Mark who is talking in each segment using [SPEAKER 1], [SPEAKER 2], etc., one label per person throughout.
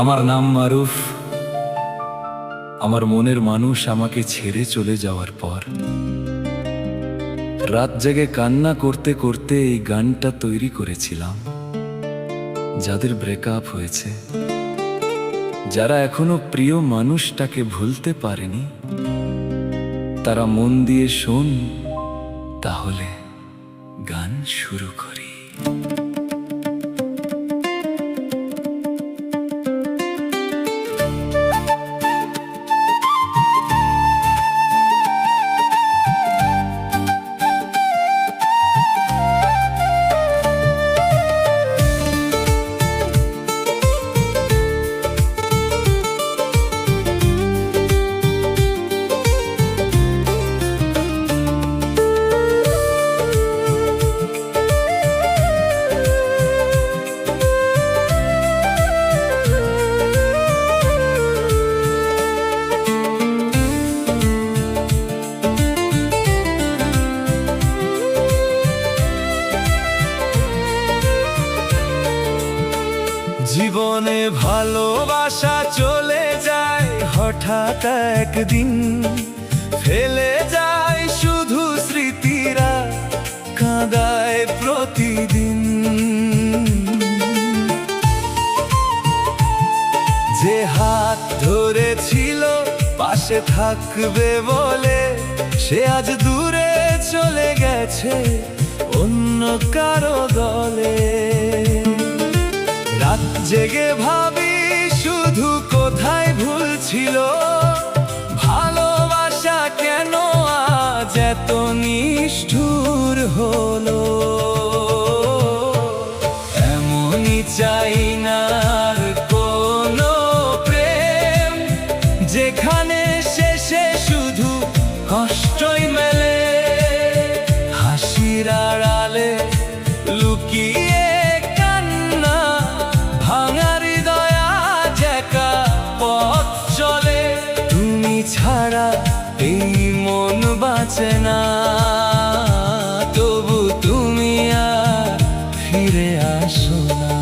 [SPEAKER 1] আমার নাম মারুফ। আমার মনের মানুষ আমাকে ছেড়ে চলে যাওয়ার পর রাত জেগে কান্না করতে করতে এই গানটা তৈরি করেছিলাম। যাদের ব্রেকআপ হয়েছে, যারা এখনো প্রিয় মানুষটাকে ভুলতে পারেনি, তারা মন দিয়ে শোন, তাহলে গান শুরু করি। জীবনে ভালোবাসা চলে যায় হঠাৎ একদিন, ফেলে যায় শুধু স্মৃতিরা, কাঁদায় প্রতিদিন। যে হাত ধরেছিল পাশে থাকবে বলে, সে আজ দূরে চলে গেছে অন্য কারো দলে। রাত জেগে ভাবি শুধু কোথায় ভুল ছিল, ভালোবাসা কেন আজ এত নিষ্ঠুর হলো। এমনই চাই না আর কোনো প্রেম, যেখানে শেষে শুধু কষ্টই মেলে। হাসির আড়ালে লুকিয়ে ছাড়া এই মন বাঁচে না, তবু তুমি আর ফিরে আসো না।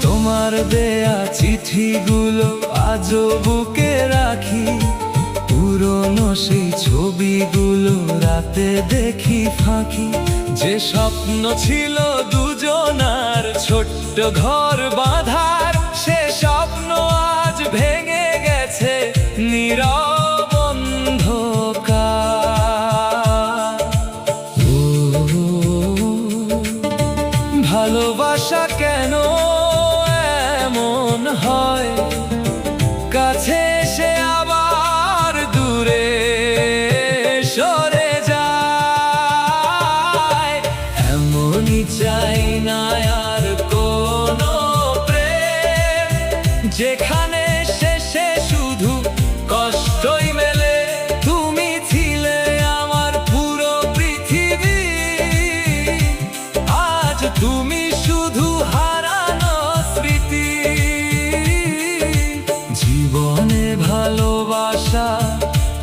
[SPEAKER 1] তোমার দেয়া চিঠিগুলো আজও বুকে রাখি, পুরনো সেই ছবিগুলো রাতে দেখি ফাঁকি। যে স্বপ্ন ছিল দুজনার ছোট্ট ঘর বাঁধার, সে স্বপ্ন আজ ভেঙে গেছে নীরব অন্ধকার। ভালোবাসা কেন এমন হয়, কাছে এসে আবার দূরে সরে যায়। এমনই চাই না আর কোনো প্রেম, যেখানে শেষে শুধু কষ্টই মেলে। তুমি ছিলে আমার পুরো পৃথিবী, আজ তুমি শুধু হারানো স্মৃতি। জীবনে ভালোবাসা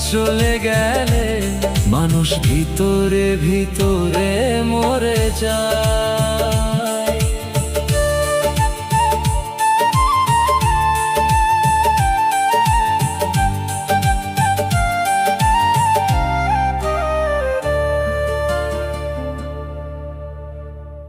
[SPEAKER 1] চলে গেলে মানুষ ভিতরে ভিতরে মরে যায়।